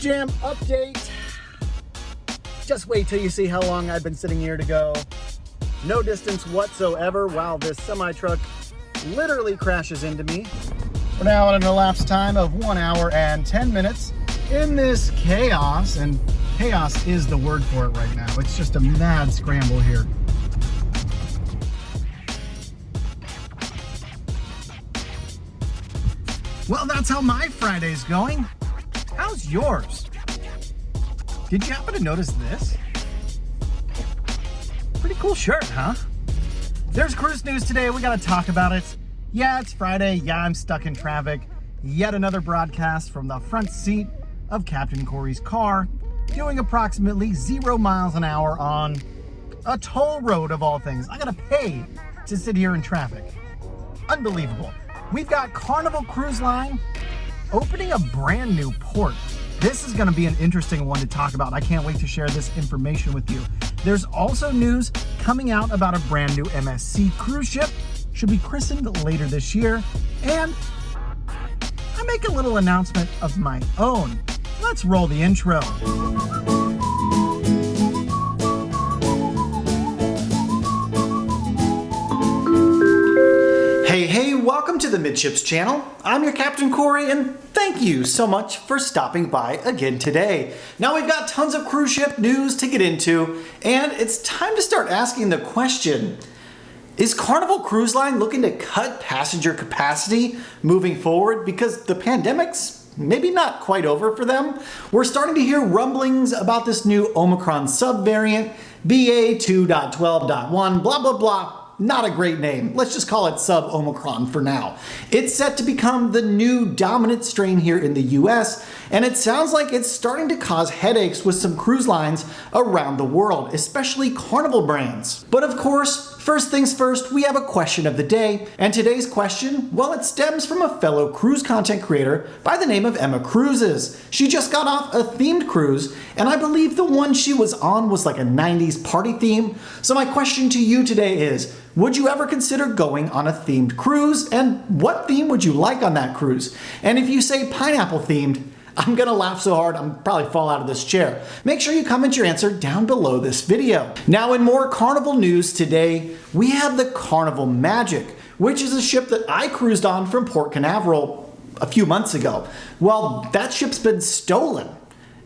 Jam update. Just wait till you see how long I've been sitting here to go. No distance whatsoever while this semi-truck literally crashes into me. We're now at an elapsed time of 1 hour and 10 minutes in this chaos, and chaos is the word for it right now. It's just a mad scramble here. Well, that's how my Friday's going. How's yours? Did you happen to notice this? Pretty cool shirt, huh? There's cruise news today. We gotta talk about it. Yeah, it's Friday. Yeah, I'm stuck in traffic. Yet another broadcast from the front seat of Captain Corey's car, doing approximately 0 miles an hour on a toll road of all things. I gotta pay to sit here in traffic. Unbelievable. We've got Carnival Cruise Line opening a brand new port. This is going to be an interesting one to talk about. I can't wait to share this information with you. There's also news coming out about a brand new MSC cruise ship. Should be christened later this year. And I make a little announcement of my own. Let's roll the intro. Hey, welcome to the Midships channel. I'm your Captain Corey, and thank you so much for stopping by again today. Now we've got tons of cruise ship news to get into, and it's time to start asking the question, is Carnival Cruise Line looking to cut passenger capacity moving forward because the pandemic's maybe not quite over for them? We're starting to hear rumblings about this new Omicron subvariant, BA2.12.1, blah, blah, blah. Not a great name. Let's just call it sub-Omicron for now. It's set to become the new dominant strain here in the US, and it sounds like it's starting to cause headaches with some cruise lines around the world, especially Carnival brands. But of course, first things first, we have a question of the day, and today's question, well, it stems from a fellow cruise content creator by the name of Emma Cruises. She just got off a themed cruise, and I believe the one she was on was like a 90s party theme. So my question to you today is, would you ever consider going on a themed cruise? And what theme would you like on that cruise? And if you say pineapple themed, I'm gonna laugh so hard I'm probably fall out of this chair. Make sure you comment your answer down below this video. Now in more Carnival news today, we have the Carnival Magic, which is a ship that I cruised on from Port Canaveral a few months ago. Well, that ship's been stolen.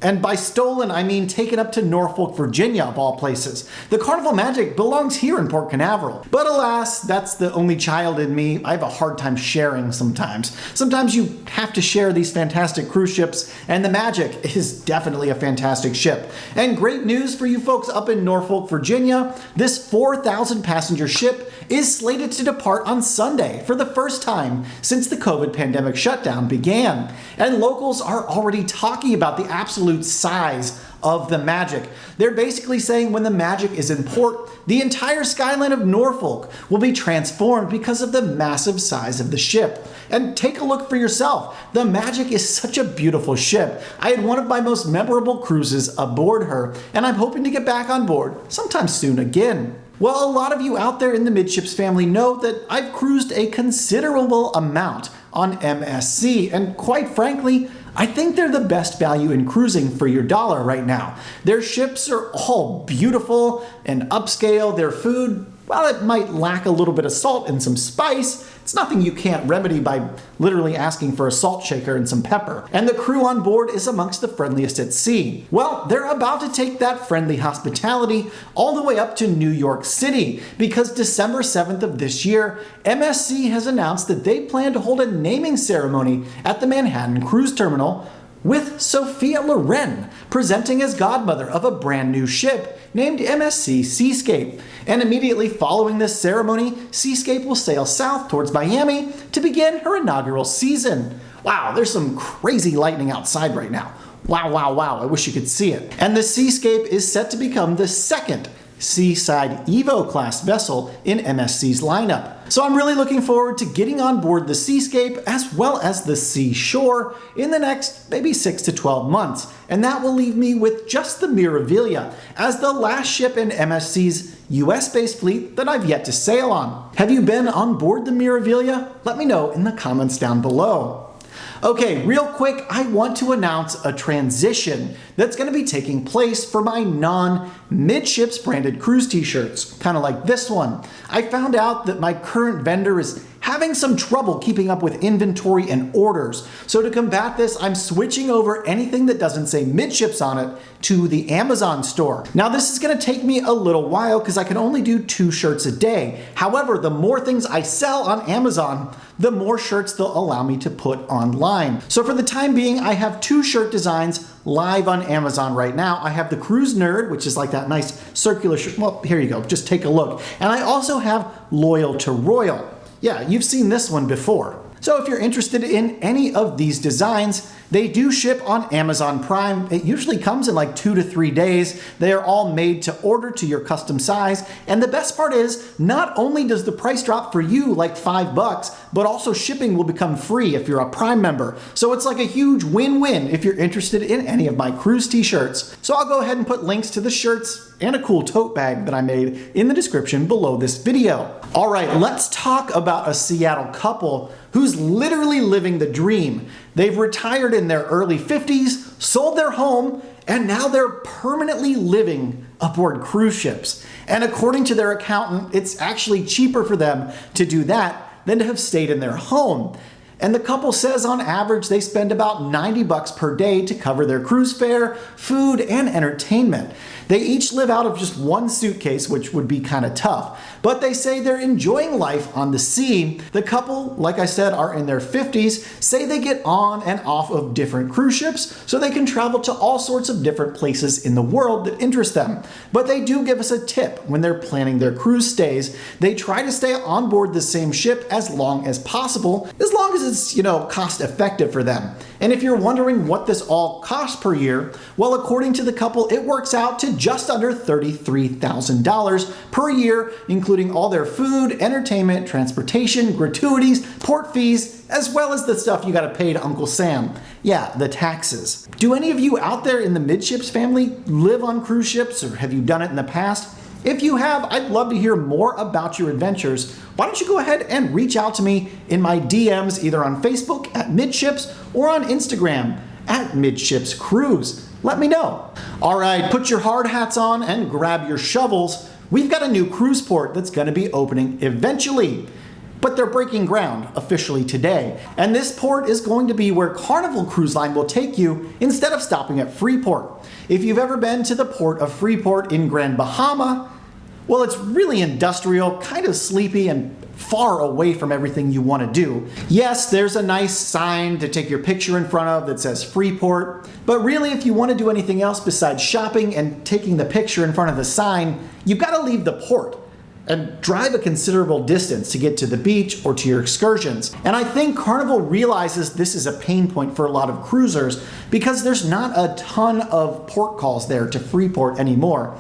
And by stolen, I mean taken up to Norfolk, Virginia, of all places. The Carnival Magic belongs here in Port Canaveral. But alas, that's the only child in me. I have a hard time sharing sometimes. Sometimes you have to share these fantastic cruise ships, and the Magic is definitely a fantastic ship. And great news for you folks up in Norfolk, Virginia. This 4,000 passenger ship is slated to depart on Sunday for the first time since the COVID pandemic shutdown began. And locals are already talking about the absolute size of the Magic. They're basically saying when the Magic is in port, the entire skyline of Norfolk will be transformed because of the massive size of the ship. And take a look for yourself. The Magic is such a beautiful ship. I had one of my most memorable cruises aboard her, and I'm hoping to get back on board sometime soon again. Well, a lot of you out there in the Midships family know that I've cruised a considerable amount on MSC, and quite frankly, I think they're the best value in cruising for your dollar right now. Their ships are all beautiful and upscale. Their food, while it might lack a little bit of salt and some spice, it's nothing you can't remedy by literally asking for a salt shaker and some pepper. And the crew on board is amongst the friendliest at sea. Well, they're about to take that friendly hospitality all the way up to New York City, because December 7th of this year, MSC has announced that they plan to hold a naming ceremony at the Manhattan Cruise Terminal with Sophia Loren presenting as godmother of a brand new ship named MSC Seascape. And immediately following this ceremony, Seascape will sail south towards Miami to begin her inaugural season. Wow, there's some crazy lightning outside right now. Wow, wow, wow, I wish you could see it. And the Seascape is set to become the second Seaside Evo class vessel in MSC's lineup. So I'm really looking forward to getting on board the Seascape as well as the Seashore in the next maybe 6 to 12 months. And that will leave me with just the Meraviglia as the last ship in MSC's US-based fleet that I've yet to sail on. Have you been on board the Meraviglia? Let me know in the comments down below. Okay, real quick, I want to announce a transition that's going to be taking place for my non-Midships branded cruise t-shirts, kind of like this one. I found out that my current vendor is having some trouble keeping up with inventory and orders. So to combat this, I'm switching over anything that doesn't say Midships on it to the Amazon store. Now this is gonna take me a little while because I can only do 2 shirts a day. However, the more things I sell on Amazon, the more shirts they'll allow me to put online. So for the time being, I have 2 shirt designs live on Amazon right now. I have the Cruise Nerd, which is like that nice circular shirt. Well, here you go, just take a look. And I also have Loyal to Royal. Yeah, you've seen this one before. So if you're interested in any of these designs, they do ship on Amazon Prime. It usually comes in like 2 to 3 days. They are all made to order to your custom size. And the best part is, not only does the price drop for you like $5, but also shipping will become free if you're a Prime member. So it's like a huge win-win if you're interested in any of my cruise t-shirts. So I'll go ahead and put links to the shirts and a cool tote bag that I made in the description below this video. All right, let's talk about a Seattle couple who's literally living the dream. They've retired in their early 50s, sold their home, and now they're permanently living aboard cruise ships. And according to their accountant, it's actually cheaper for them to do that than to have stayed in their home. And the couple says on average they spend about $90 per day to cover their cruise fare, food, and entertainment. They each live out of just one suitcase, which would be kind of tough. But they say they're enjoying life on the sea. The couple, like I said, are in their 50s, say they get on and off of different cruise ships so they can travel to all sorts of different places in the world that interest them. But they do give us a tip when they're planning their cruise stays. They try to stay on board the same ship as long as possible, as long as it's, cost effective for them. And if you're wondering what this all costs per year, well, according to the couple, it works out to just under $33,000 per year, including all their food, entertainment, transportation, gratuities, port fees, as well as the stuff you gotta pay to Uncle Sam. Yeah, the taxes. Do any of you out there in the Midships family live on cruise ships, or have you done it in the past? If you have, I'd love to hear more about your adventures. Why don't you go ahead and reach out to me in my DMs, either on Facebook at Midships or on Instagram at Midships Cruise. Let me know. All right, put your hard hats on and grab your shovels. We've got a new cruise port that's gonna be opening eventually, but they're breaking ground officially today. And this port is going to be where Carnival Cruise Line will take you instead of stopping at Freeport. If you've ever been to the port of Freeport in Grand Bahama, well, it's really industrial, kind of sleepy, and far away from everything you want to do. Yes, there's a nice sign to take your picture in front of that says Freeport, but really if you want to do anything else besides shopping and taking the picture in front of the sign, you've got to leave the port and drive a considerable distance to get to the beach or to your excursions. And I think Carnival realizes this is a pain point for a lot of cruisers because there's not a ton of port calls there to Freeport anymore.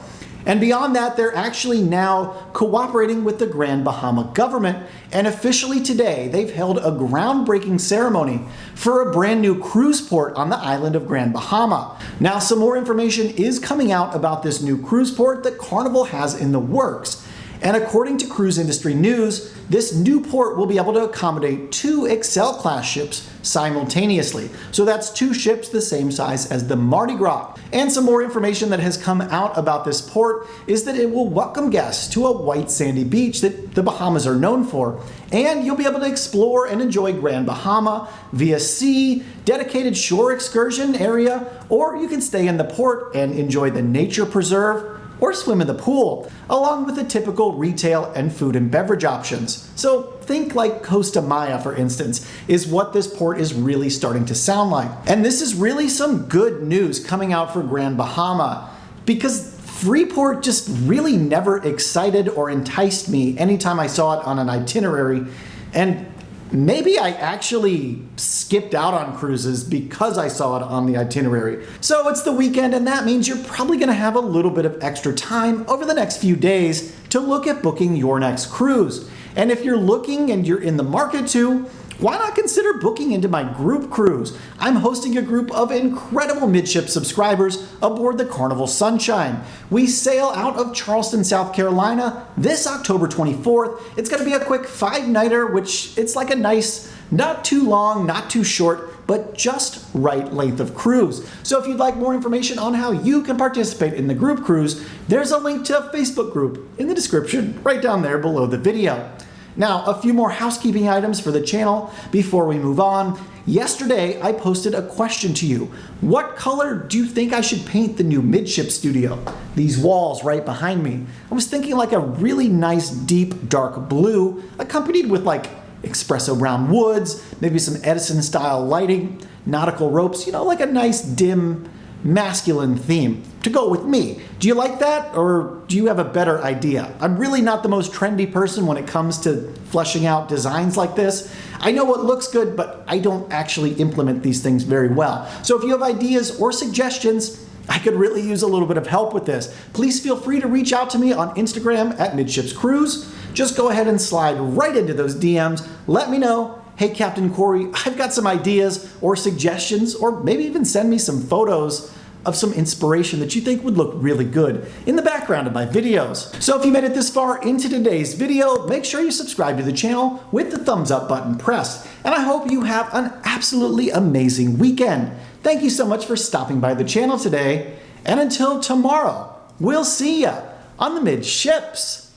And beyond that, they're actually now cooperating with the Grand Bahama government, and officially today, they've held a groundbreaking ceremony for a brand new cruise port on the island of Grand Bahama. Now, some more information is coming out about this new cruise port that Carnival has in the works. And according to Cruise Industry News, this new port will be able to accommodate 2 Excel class ships simultaneously. So that's 2 ships the same size as the Mardi Gras. And some more information that has come out about this port is that it will welcome guests to a white sandy beach that the Bahamas are known for. And you'll be able to explore and enjoy Grand Bahama via sea, dedicated shore excursion area, or you can stay in the port and enjoy the nature preserve or swim in the pool, along with the typical retail and food and beverage options. So think like Costa Maya, for instance, is what this port is really starting to sound like. And this is really some good news coming out for Grand Bahama, because Freeport just really never excited or enticed me anytime I saw it on an itinerary. And maybe I actually skipped out on cruises because I saw it on the itinerary. So it's the weekend, and that means you're probably gonna have a little bit of extra time over the next few days to look at booking your next cruise. And if you're looking and you're in the market to, Why not consider booking into my group cruise? I'm hosting a group of incredible Midships subscribers aboard the Carnival Sunshine. We sail out of Charleston, South Carolina this October 24th. It's going to be a quick 5-nighter, which it's like a nice, not too long, not too short, but just right length of cruise. So if you'd like more information on how you can participate in the group cruise, there's a link to a Facebook group in the description right down there below the video. Now, a few more housekeeping items for the channel before we move on. Yesterday, I posted a question to you. What color do you think I should paint the new Midships studio? These walls right behind me. I was thinking like a really nice deep dark blue, accompanied with like espresso brown woods, maybe some Edison style lighting, nautical ropes, like a nice dim masculine theme to go with me. Do you like that, or do you have a better idea? I'm really not the most trendy person when it comes to fleshing out designs like this. I know what looks good, but I don't actually implement these things very well. So if you have ideas or suggestions, I could really use a little bit of help with this. Please feel free to reach out to me on Instagram at Midships Cruise. Just go ahead and slide right into those DMs. Let me know, hey Captain Corey, I've got some ideas or suggestions, or maybe even send me some photos of some inspiration that you think would look really good in the background of my videos. So if you made it this far into today's video, make sure you subscribe to the channel with the thumbs up button pressed. And I hope you have an absolutely amazing weekend. Thank you so much for stopping by the channel today. And until tomorrow, we'll see ya on the Midships.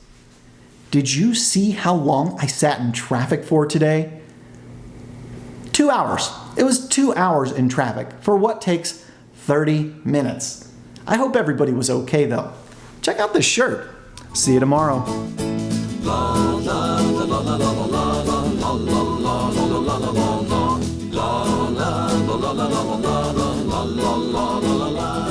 Did you see how long I sat in traffic for today? 2 hours. It was 2 hours in traffic for what takes 30 minutes. I hope everybody was okay though. Check out this shirt. See you tomorrow. La